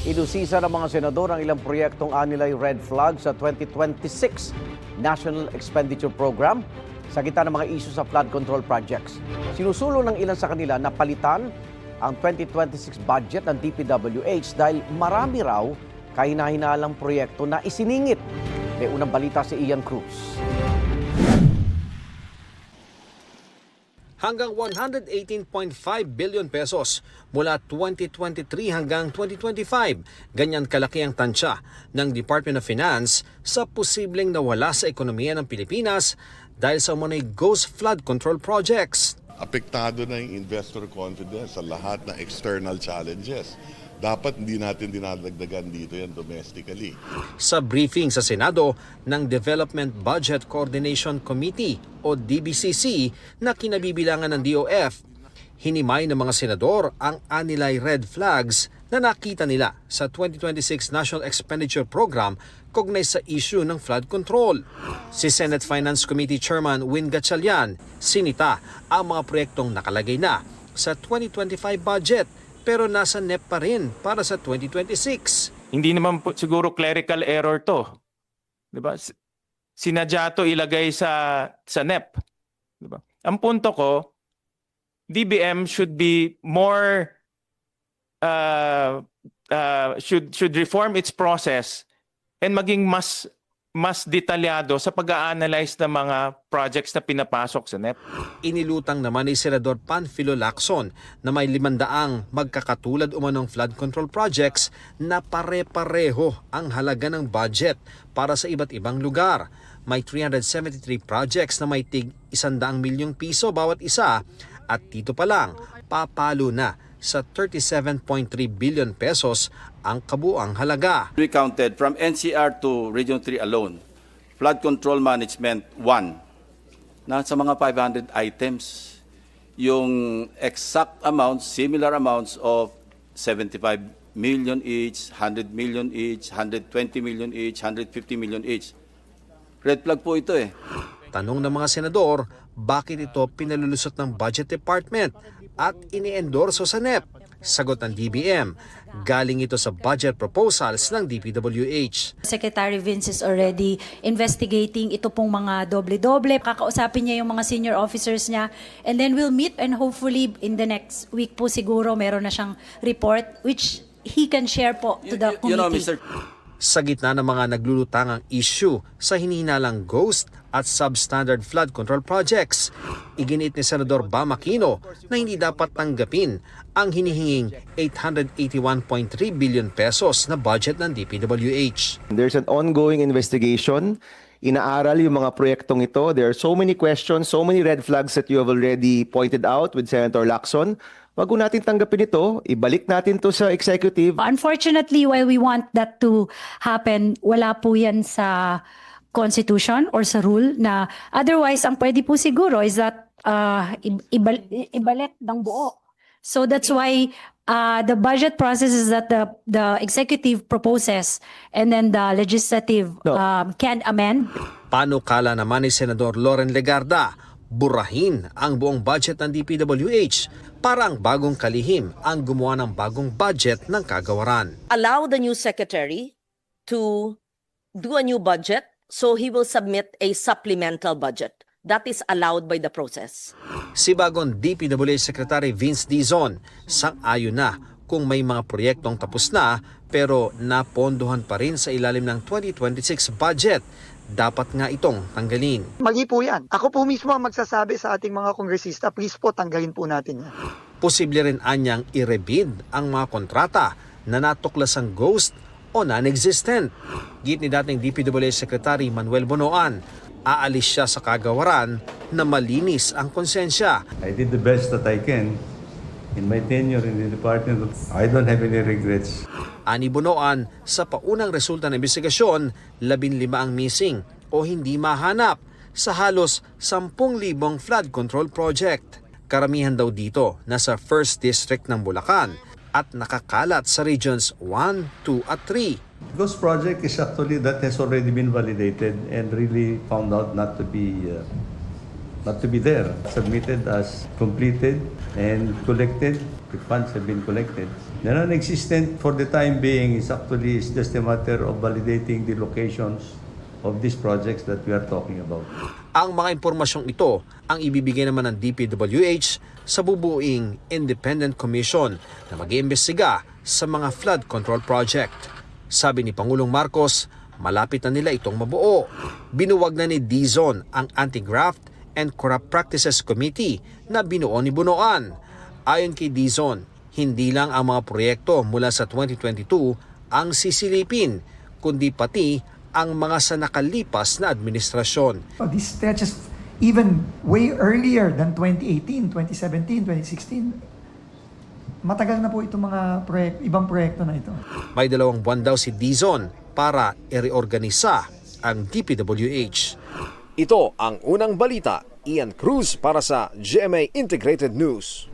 Inusisa ng mga senador ang ilang proyektong anilay red flag sa 2026 National Expenditure Program sa gitna ng mga isyu sa flood control projects. Sinusulong ng ilan sa kanila na palitan ang 2026 budget ng DPWH dahil marami raw kahina-hinalang proyekto na isiningit. May unang balita si Ian Cruz. Hanggang 118.5 billion pesos mula 2023 hanggang 2025. Ganyan kalaki ang tansya ng Department of Finance sa posibleng nawala sa ekonomiya ng Pilipinas dahil sa umunay ghost flood control projects. Apektado na yung investor confidence sa lahat ng external challenges. Dapat hindi natin dinadagdagan dito yan domestically. Sa briefing sa Senado ng Development Budget Coordination Committee o DBCC na kinabibilangan ng DOF, hinimay ng mga senador ang anilay red flags na nakita nila sa 2026 National Expenditure Program kaugnay sa issue ng flood control. Si Senate Finance Committee Chairman Win Gatchalian sinita ang mga proyektong nakalagay na sa 2025 budget pero nasa NEP pa rin para sa 2026. Hindi naman po siguro clerical error to. 'Di ba? Sinadya to ilagay sa NEP. 'Di ba? Ang punto ko, DBM should be more should reform its process and maging mas detalyado sa pag-a-analyze ng mga projects na pinapasok sa NEP. Inilutang naman ni Senador Panfilo Lacson na may 500 magkakatulad umanong flood control projects na pare-pareho ang halaga ng budget para sa iba't ibang lugar. May 373 projects na may tig 100 milyong piso bawat isa at dito pa lang papalo na sa 37.3 billion pesos ang kabuang halaga. We counted from NCR to Region 3 alone, flood control management 1, nasa mga 500 items. Yung exact amounts, similar amounts of 75 million each, 100 million each, 120 million each, 150 million each. Red flag po ito eh. Tanong ng mga senador, bakit ito pinalulusot ng Budget Department at ini-endorso sa NEP? Sagot ng DBM, galing ito sa budget proposals ng DPWH. Secretary Vince is already investigating ito pong mga doble-doble. Kakausapin niya yung mga senior officers niya. And then we'll meet and hopefully in the next week po siguro meron na siyang report which he can share po to the committee. You know, Mr. Sa gitna ng mga naglulutangang issue sa hinihinalang ghost at substandard flood control projects, iginit ni Senador Bam Aquino na hindi dapat tanggapin ang hinihinging 881.3 billion pesos na budget ng DPWH. There's an ongoing investigation. Inaaral yung mga proyektong ito. There are so many questions, so many red flags that you have already pointed out with Senator Lacson. Wag ko natin tanggapin ito, ibalik natin to sa executive. Unfortunately, while we want that to happen, wala po yan sa constitution or sa rule na otherwise ang pwede po siguro is that ibalik ng buo. So that's why the budget process is that the executive proposes and then the legislative can amend. Panukala naman ni Senador Loren Legarda, burahin ang buong budget ng DPWH para ang bagong kalihim ang gumawa ng bagong budget ng kagawaran. Allow the new secretary to do a new budget, so he will submit a supplemental budget. That is allowed by the process. Si bagong DPWH Secretary Vince Dizon, sang-ayon na kung may mga proyektong tapos na pero napondohan pa rin sa ilalim ng 2026 budget. Dapat nga itong tanggalin. Mali po yan. Ako po mismo ang magsasabi sa ating mga kongresista, please po tanggalin po natin yan. Posible rin anyang i-rebid ang mga kontrata na natuklasang ghost o non-existent. Git ni dating DPWH Secretary Manuel Bonoan, aalis siya sa kagawaran na malinis ang konsensya. I did the best that I can in my tenure in the department. I don't have any regrets. Ani Bonoan, sa paunang resulta ng investigasyon, 15 ang missing o hindi mahanap sa halos 10,000 flood control project. Karamihan daw dito nasa 1st District ng Bulacan at nakakalat sa regions 1, 2 at 3. Ghost project is actually that has already been validated and really found out not to be there. Submitted as completed and collected. The funds have been collected. The non-existent for the time being is actually just a matter of validating the locations of these projects that we are talking about. Ang mga impormasyong ito ang ibibigay naman ng DPWH sa bubuing Independent Commission na mag-iimbestiga sa mga flood control project. Sabi ni Pangulong Marcos, malapit na nila itong mabuo. Binuwag na ni Dizon ang Anti-Graft and Corrupt Practices Committee na binuo ni Bunoan. Ayon kay Dizon, hindi lang ang mga proyekto mula sa 2022 ang sisilipin, kundi pati ang mga sa nakalipas na administrasyon. This stretches even way earlier than 2018, 2017, 2016. Matagal na po itong mga ibang proyekto na ito. May 2 buwan daw si Dizon para i-reorganisa ang DPWH. Ito ang unang balita. Ian Cruz para sa GMA Integrated News.